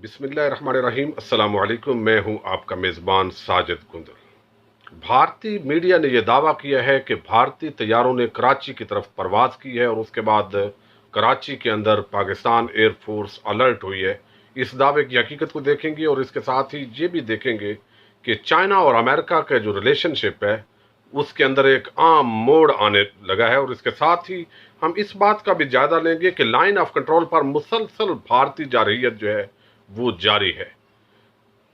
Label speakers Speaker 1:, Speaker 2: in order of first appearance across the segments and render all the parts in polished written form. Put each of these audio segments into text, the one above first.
Speaker 1: बिस्मिल्लाह रहमान रहीम। अस्सलाम वालेकुम। मैं हूं आपका मेज़बान साजिद कुंदर। भारतीय मीडिया ने यह दावा किया है कि भारतीय तैयारों ने कराची की तरफ परवाज़ की है और उसके बाद कराची के अंदर पाकिस्तान एयरफोर्स अलर्ट हुई है। इस दावे की हकीकत को देखेंगे और इसके साथ ही ये भी देखेंगे कि चाइना और अमेरिका का जो रिलेशनशिप है उसके अंदर एक आम मोड़ आने लगा है। और इसके साथ ही हम इस बात का भी जायजा लेंगे कि लाइन ऑफ कंट्रोल पर मुसलसल भारतीय जारहियत जो है वो जारी है।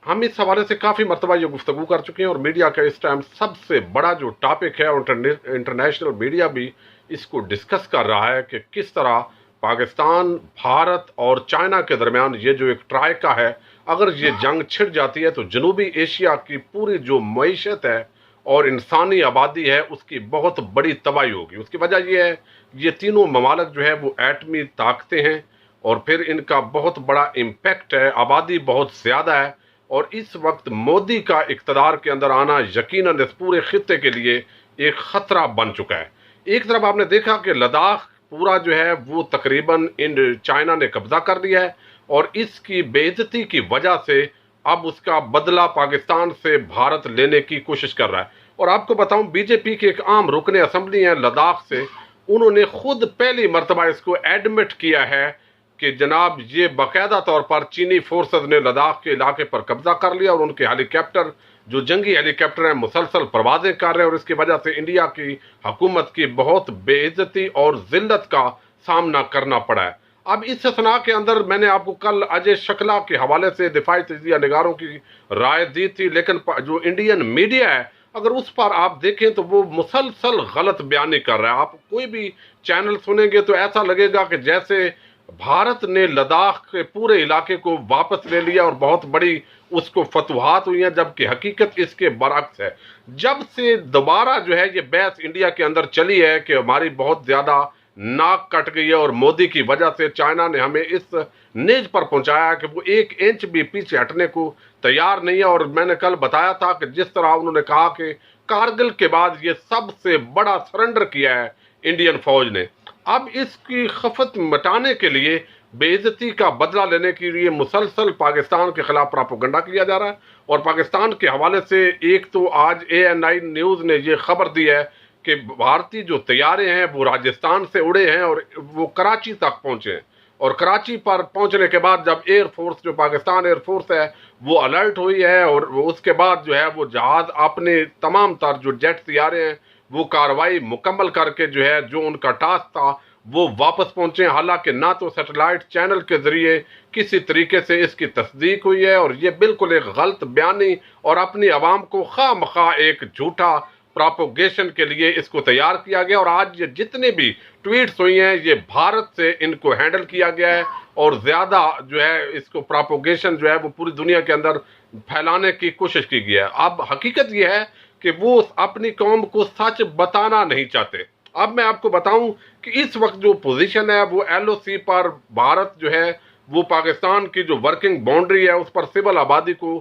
Speaker 1: हम इस हवाले से काफ़ी मरतबा ये गुफ्तगू कर चुके हैं और मीडिया का इस टाइम सबसे बड़ा जो टॉपिक है और इंटरनेशनल मीडिया भी इसको डिस्कस कर रहा है कि किस तरह पाकिस्तान, भारत और चाइना के दरमियान ये जो एक ट्राइका है, अगर ये जंग छिड़ जाती है तो जनूबी एशिया की पूरी जो मईशत है और इंसानी आबादी है उसकी बहुत बड़ी तबाही होगी। उसकी वजह यह है, ये तीनों ममालिक जो है वो एटमी ताकतें हैं और फिर इनका बहुत बड़ा इम्पैक्ट है, आबादी बहुत ज़्यादा है और इस वक्त मोदी का इक़्तिदार के अंदर आना यकीनन इस पूरे खित्ते के लिए एक ख़तरा बन चुका है। एक तरफ आपने देखा कि लद्दाख पूरा जो है वो तकरीबन इन चाइना ने कब्ज़ा कर लिया है और इसकी बेइज्जती की वजह से अब उसका बदला पाकिस्तान से भारत लेने की कोशिश कर रहा है। और आपको बताऊं, बीजेपी के एक आम रुकने असम्बली हैं लद्दाख से, उन्होंने खुद पहली मरतबा इसको एडमिट किया है कि जनाब ये बाकायदा तौर पर चीनी फोर्सेस ने लद्दाख के इलाके पर कब्जा कर लिया और उनके हेलीकॉप्टर जो जंगी हेलीकॉप्टर हैं मुसलसल परवाजें कर रहे हैं और इसकी वजह से इंडिया की हुकूमत की बहुत बेइज्जती और जिल्लत का सामना करना पड़ा है। अब इस सना के अंदर मैंने आपको कल अजय शकला के हवाले से दिफाई तजिया निगारों की राय दी थी, लेकिन जो इंडियन मीडिया है अगर उस पर आप देखें तो वो मुसलसल गलत बयानी कर रहा है। आप कोई भी चैनल सुनेंगे तो ऐसा लगेगा कि जैसे भारत ने लद्दाख के पूरे इलाके को वापस ले लिया और बहुत बड़ी उसको फतवाहत हुई हैं, जबकि हकीकत इसके बरअक्स है। जब से दोबारा जो है ये बहस इंडिया के अंदर चली है कि हमारी बहुत ज़्यादा नाक कट गई है और मोदी की वजह से चाइना ने हमें इस नेज पर पहुंचाया कि वो एक इंच भी पीछे हटने को तैयार नहीं है। और मैंने कल बताया था कि जिस तरह उन्होंने कहा कि कारगिल के बाद ये सबसे बड़ा सरेंडर किया है इंडियन फौज ने, अब इसकी खफत मिटाने के लिए बेइज्जती का बदला लेने के लिए मुसलसल पाकिस्तान के खिलाफ प्रोपेगेंडा किया जा रहा है। और पाकिस्तान के हवाले से एक तो आज ANI न्यूज़ ने ये खबर दी है कि भारतीय जो तैयारे हैं वो राजस्थान से उड़े हैं और वो कराची तक पहुंचे हैं और कराची पर पहुंचने के बाद जब एयरफोर्स जो पाकिस्तान एयरफोर्स है वो अलर्ट हुई है और उसके बाद जो है वो जहाज अपने तमाम तर जो जेट तैयारे हैं वो कार्रवाई मुकम्मल करके जो है जो उनका टास्क था वो वापस पहुंचे। हालांकि ना तो सैटेलाइट चैनल के जरिए किसी तरीके से इसकी तस्दीक हुई है और ये बिल्कुल एक गलत बयानी और अपनी आवाम को खामखा एक झूठा प्रोपोगेशन के लिए इसको तैयार किया गया। और आज ये जितने भी ट्वीट्स हुई हैं ये भारत से इनको हैंडल किया गया है और ज़्यादा जो है इसको प्रोपोगेशन जो है वो पूरी दुनिया के अंदर फैलाने की कोशिश की गई है। अब हकीकत ये है कि वो अपनी कौम को सच बताना नहीं चाहते। अब मैं आपको बताऊं कि इस वक्त जो पोजीशन है वो LOC पर भारत जो है वो पाकिस्तान की जो वर्किंग बाउंड्री है उस पर सिविल आबादी को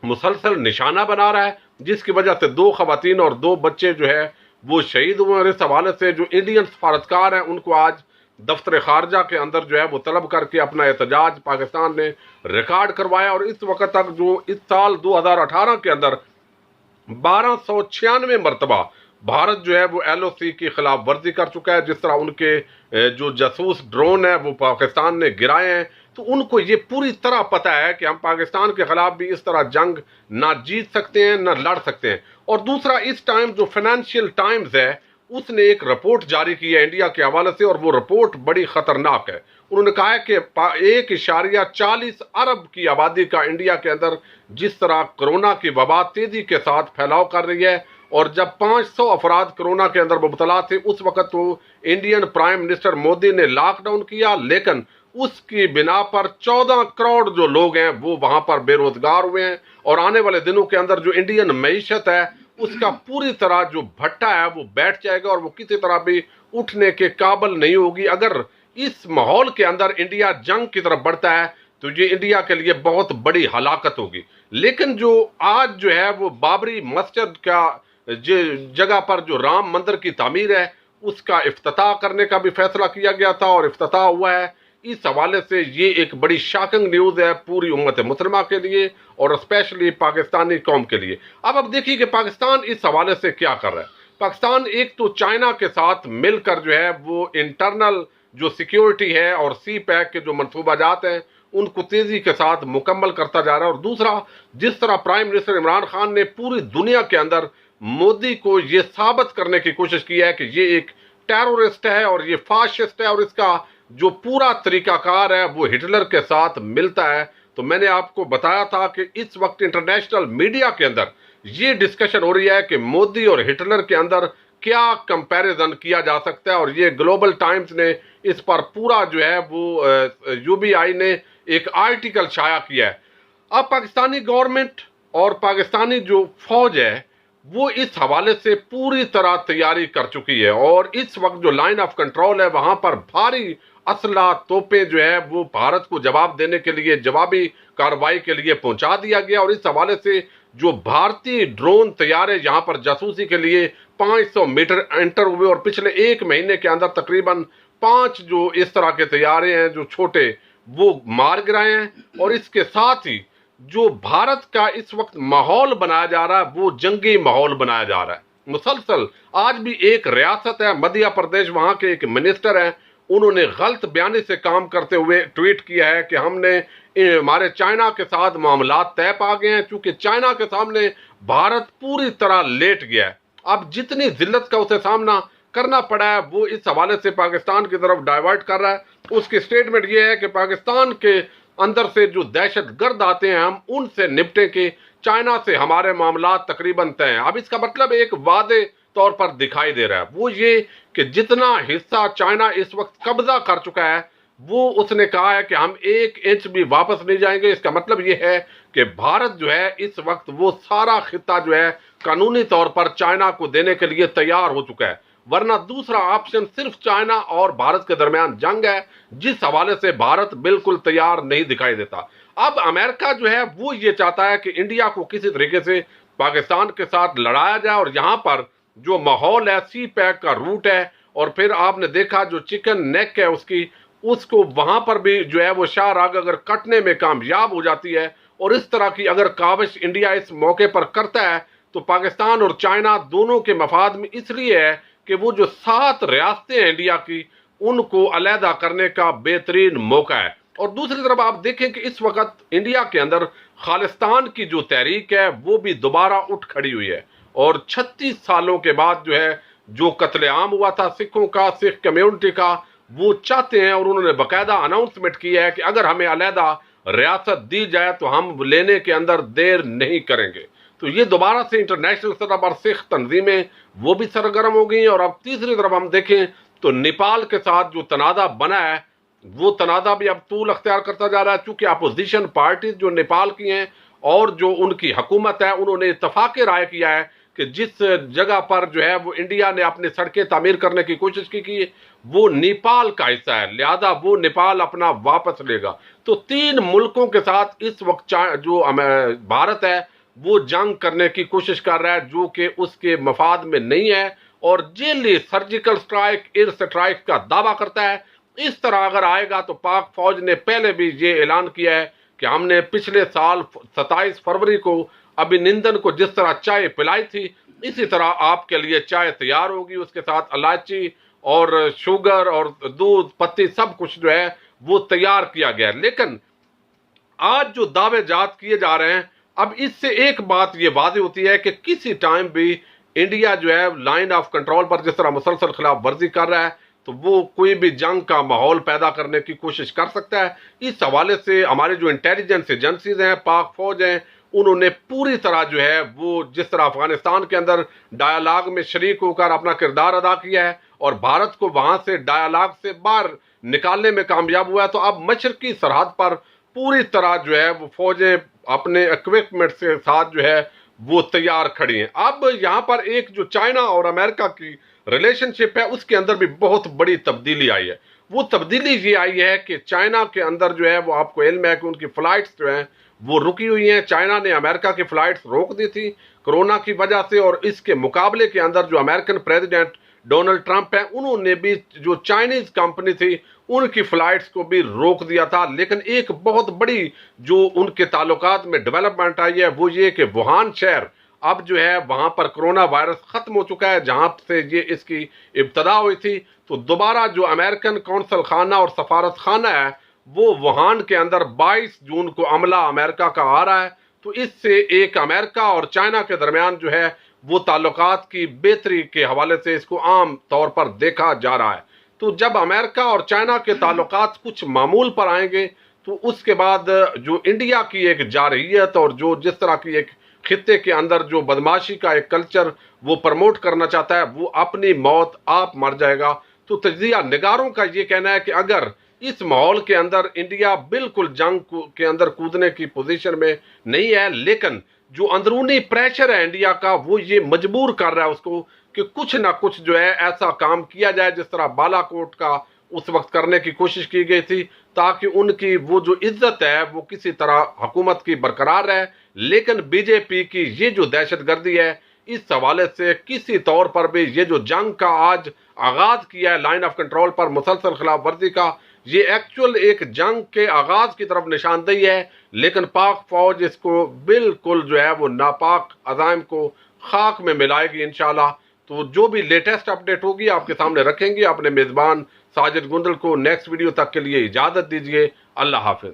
Speaker 1: मुसलसल निशाना बना रहा है, जिसकी वजह से 2 खवातीन और 2 बच्चे जो है वो शहीद हुए। और इस हवाले से जो इंडियन सफारतकार हैं उनको आज दफ्तर खारजा के अंदर जो है वो तलब करके अपना एहतजाज पाकिस्तान ने रिकॉर्ड करवाया। और इस वक्त तक जो इस साल 2018 के अंदर 1296 मरतबा भारत जो है वो LOC की खिलाफ वर्जी कर चुका है। जिस तरह उनके जो जासूस ड्रोन है वो पाकिस्तान ने गिराए हैं, तो उनको ये पूरी तरह पता है कि हम पाकिस्तान के खिलाफ भी इस तरह जंग ना जीत सकते हैं ना लड़ सकते हैं। और दूसरा, इस टाइम जो फाइनेंशियल टाइम्स है उसने एक रिपोर्ट जारी की है इंडिया के हवाले से और वो रिपोर्ट बड़ी खतरनाक है। उन्होंने कहा है कि 1.40 अरब की आबादी का इंडिया के अंदर जिस तरह कोरोना की वबा तेजी के साथ फैलाव कर रही है और जब 500 अफराद कोरोना के अंदर मुबतला थे उस वक्त तो इंडियन प्राइम मिनिस्टर मोदी ने लॉकडाउन किया, लेकिन उसकी बिना पर 14 करोड़ जो लोग हैं वो वहां पर बेरोजगार हुए हैं। और आने वाले दिनों के अंदर जो इंडियन मईशत है उसका पूरी तरह जो भट्टा है वो बैठ जाएगा और वो किसी तरह भी उठने के काबिल नहीं होगी। अगर इस माहौल के अंदर इंडिया जंग की तरफ बढ़ता है तो ये इंडिया के लिए बहुत बड़ी हलाकत होगी। लेकिन जो आज जो है वो बाबरी मस्जिद का जगह पर जो राम मंदिर की तामीर है उसका इफ्तिताह करने का भी फैसला किया गया था और इफ्तिताह हुआ है। اس حوالے سے یہ ایک بڑی شاکنگ نیوز ہے پوری امت مسلمہ کے لیے اور اسپیشلی پاکستانی قوم کے لیے۔ اب دیکھیے کہ پاکستان اس حوالے سے کیا کر رہا ہے۔ پاکستان ایک تو چائنا کے ساتھ مل کر جو ہے وہ انٹرنل جو سیکیورٹی ہے اور سی پیک کے جو منصوبہ جات ہیں ان کو تیزی کے ساتھ مکمل کرتا جا رہا ہے، اور دوسرا جس طرح پرائم منسٹر عمران خان نے پوری دنیا کے اندر مودی کو یہ ثابت کرنے کی کوشش کی ہے کہ یہ ایک ٹیرورسٹ ہے اور یہ فاشسٹ ہے اور اس کا جو پورا طریقہ کار ہے وہ ہٹلر کے ساتھ ملتا ہے، تو میں نے آپ کو بتایا تھا کہ اس وقت انٹرنیشنل میڈیا کے اندر یہ ڈسکشن ہو رہی ہے کہ مودی اور ہٹلر کے اندر کیا کمپیریزن کیا جا سکتا ہے، اور یہ گلوبل ٹائمز نے اس پر پورا جو ہے وہ یو بی آئی نے ایک آرٹیکل شائع کیا ہے۔ اب پاکستانی گورنمنٹ اور پاکستانی جو فوج ہے وہ اس حوالے سے پوری طرح تیاری کر چکی ہے، اور اس وقت جو لائن آف کنٹرول ہے وہاں پر بھاری اسلحہ توپیں جو ہے وہ بھارت کو جواب دینے کے لیے جوابی کارروائی کے لیے پہنچا دیا گیا، اور اس حوالے سے جو بھارتی ڈرون طیارے یہاں پر جاسوسی کے لیے 500 میٹر انٹر ہوئے، اور پچھلے ایک مہینے کے اندر تقریباً 5 جو اس طرح کے طیارے ہیں جو چھوٹے وہ مار گرائے ہیں، اور اس کے ساتھ ہی جو بھارت کا اس وقت ماحول بنایا جا رہا ہے وہ جنگی ماحول بنایا جا رہا ہے مسلسل۔ آج بھی ایک ریاست ہے مدھیہ پردیش، وہاں کے ایک منسٹر ہیں، انہوں نے غلط بیانی سے کام کرتے ہوئے ٹویٹ کیا ہے کہ ہم نے ہمارے چائنا کے ساتھ معاملات طے پا گئے ہیں، چونکہ چائنا کے سامنے بھارت پوری طرح لیٹ گیا ہے۔ اب جتنی ذلت کا اسے سامنا کرنا پڑا ہے وہ اس حوالے سے پاکستان کی طرف ڈائیورٹ کر رہا ہے۔ اس کی سٹیٹمنٹ یہ ہے کہ پاکستان کے اندر سے جو دہشت گرد آتے ہیں ہم ان سے نپٹیں کہ چائنا سے ہمارے معاملات تقریباً طے ہیں۔ اب اس کا مطلب ایک واضح طور پر دکھائی دے رہا ہے، وہ یہ کہ جتنا حصہ چائنا اس وقت قبضہ کر چکا ہے وہ اس نے کہا ہے کہ ہم 1 انچ بھی واپس نہیں جائیں گے۔ اس کا مطلب یہ ہے کہ بھارت جو ہے اس وقت وہ سارا خطہ جو ہے قانونی طور پر چائنا کو دینے کے لیے تیار ہو چکا ہے، ورنہ دوسرا آپشن صرف چائنا اور بھارت کے درمیان جنگ ہے، جس حوالے سے بھارت بالکل تیار نہیں دکھائی دیتا۔ اب امریکہ جو ہے وہ یہ چاہتا ہے کہ انڈیا کو کسی طریقے سے پاکستان کے ساتھ لڑایا جائے، اور یہاں پر جو ماحول ہے سی پیک کا روٹ ہے، اور پھر آپ نے دیکھا جو چکن نیک ہے اس کو وہاں پر بھی جو ہے وہ شاہ راگ اگر کٹنے میں کامیاب ہو جاتی ہے، اور اس طرح کی اگر کاوش انڈیا اس موقع پر کرتا ہے تو پاکستان اور چائنا دونوں کے مفاد میں اس لیے ہے کہ وہ جو 7 ریاستیں ہیں انڈیا کی ان کو علیحدہ کرنے کا بہترین موقع ہے۔ اور دوسری طرف آپ دیکھیں کہ اس وقت انڈیا کے اندر خالصتان کی جو تحریک ہے وہ بھی دوبارہ اٹھ کھڑی ہوئی ہے، اور 36 سالوں کے بعد جو ہے جو قتل عام ہوا تھا سکھوں کا، سکھ کمیونٹی کا، وہ چاہتے ہیں، اور انہوں نے باقاعدہ اناؤنسمنٹ کی ہے کہ اگر ہمیں علیحدہ ریاست دی جائے تو ہم لینے کے اندر دیر نہیں کریں گے۔ تو یہ دوبارہ سے انٹرنیشنل سطح پر سکھ تنظیمیں وہ بھی سرگرم ہو گئی ہیں۔ اور اب تیسری طرف ہم دیکھیں تو نیپال کے ساتھ جو تنازع بنا ہے وہ تنازع بھی اب طول اختیار کرتا جا رہا ہے، چونکہ اپوزیشن پارٹیز جو نیپال کی ہیں اور جو ان کی حکومت ہے انہوں نے اتفاق رائے کیا ہے کہ جس جگہ پر جو ہے وہ انڈیا نے اپنی سڑکیں تعمیر کرنے کی کوشش کی وہ نیپال کا حصہ ہے، لہذا وہ نیپال اپنا واپس لے گا۔ تو 3 ملکوں کے ساتھ اس وقت جو بھارت ہے وہ جنگ کرنے کی کوشش کر رہا ہے جو کہ اس کے مفاد میں نہیں ہے، اور جیلی سرجیکل سٹرائک ایئر سٹرائک کا دعویٰ کرتا ہے۔ اس طرح اگر آئے گا تو پاک فوج نے پہلے بھی یہ اعلان کیا ہے کہ ہم نے پچھلے سال 27 فروری کو ابھینندن کو جس طرح چائے پلائی تھی اسی طرح آپ کے لیے چائے تیار ہوگی، اس کے ساتھ الائچی اور شوگر اور دودھ پتی سب کچھ جو ہے وہ تیار کیا گیا ہے۔ لیکن آج جو دعوے جات کیے جا رہے ہیں، اب اس سے ایک بات یہ واضح ہوتی ہے کہ کسی ٹائم بھی انڈیا جو ہے لائن آف کنٹرول پر جس طرح مسلسل خلاف ورزی کر رہا ہے تو وہ کوئی بھی جنگ کا ماحول پیدا کرنے کی کوشش کر سکتا ہے۔ اس حوالے سے ہمارے جو انٹیلیجنس ایجنسیز ہیں، پاک فوج ہیں، انہوں نے پوری طرح جو ہے وہ جس طرح افغانستان کے اندر ڈائیلاگ میں شریک ہو کر اپنا کردار ادا کیا ہے اور بھارت کو وہاں سے ڈائیلاگ سے باہر نکالنے میں کامیاب ہوا ہے، تو اب مشرقی سرحد پر پوری طرح جو ہے وہ فوجیں اپنے اکوپمنٹ سے ساتھ جو ہے وہ تیار کھڑی ہیں۔ اب یہاں پر ایک جو چائنا اور امریکہ کی ریلیشن شپ ہے اس کے اندر بھی بہت بڑی تبدیلی آئی ہے۔ وہ تبدیلی یہ آئی ہے کہ چائنا کے اندر جو ہے وہ آپ کو علم ہے کہ ان کی فلائٹس جو ہیں وہ رکی ہوئی ہیں۔ چائنا نے امریکہ کی فلائٹس روک دی تھی کرونا کی وجہ سے، اور اس کے مقابلے کے اندر جو امریکن پریزیڈنٹ ڈونلڈ ٹرمپ ہیں انہوں نے بھی جو چائنیز کمپنی تھی उनकी फ्लाइट्स को भी रोक दिया था। लेकिन एक बहुत बड़ी जो उनके ताल्लुकात में डेवलपमेंट आई है वो ये कि वुहान शहर अब जो है वहां पर कोरोना वायरस खत्म हो चुका है, जहां से ये इसकी इब्तदा हुई थी। तो दोबारा जो अमेरिकन कौंसल खाना और सफारत खाना है वो वुहान के अंदर 22 जून को अमला अमेरिका का आ रहा है। तो इससे एक अमेरिका और चाइना के दरमियान जो है वो ताल्लुकात की बेहतरी के हवाले से इसको आम तौर पर देखा जा रहा है। तो जब अमेरिका और चाइना के ताल्लुकात कुछ मामूल पर आएंगे तो उसके बाद जो इंडिया की एक जारहियत और जो जिस तरह की एक खित्ते के अंदर जो बदमाशी का एक कल्चर वो प्रमोट करना चाहता है वो अपनी मौत आप मर जाएगा। तो तजिया निगारों का ये कहना है कि अगर इस माहौल के अंदर इंडिया बिल्कुल जंग के अंदर कूदने की पोजीशन में नहीं है, लेकिन जो अंदरूनी प्रेशर है इंडिया का वो ये मजबूर कर रहा है उसको कि कुछ ना कुछ जो है ऐसा काम किया जाए जिस तरह बालाकोट का उस वक्त करने की कोशिश की गई थी, ताकि उनकी वो जो इज्जत है वो किसी तरह हुकूमत की बरकरार रहे। लेकिन बीजेपी की ये जो दहशतगर्दी है इस हवाले से किसी तौर पर भी ये जो जंग का आज आगाज किया है लाइन ऑफ कंट्रोल पर मुसलसल खिलाफ वर्जी का, ये एक्चुअल एक जंग के आगाज की तरफ निशानदेही है। लेकिन पाक फौज इसको बिल्कुल जो है वो नापाक अज़ाइम को खाक में मिलाएगी इंशाल्लाह। तो जो भी लेटेस्ट अपडेट होगी आपके सामने रखेंगे। अपने मेजबान साजिद गुंदल को नेक्स्ट वीडियो तक के लिए इजाजत दीजिए। अल्लाह हाफिज।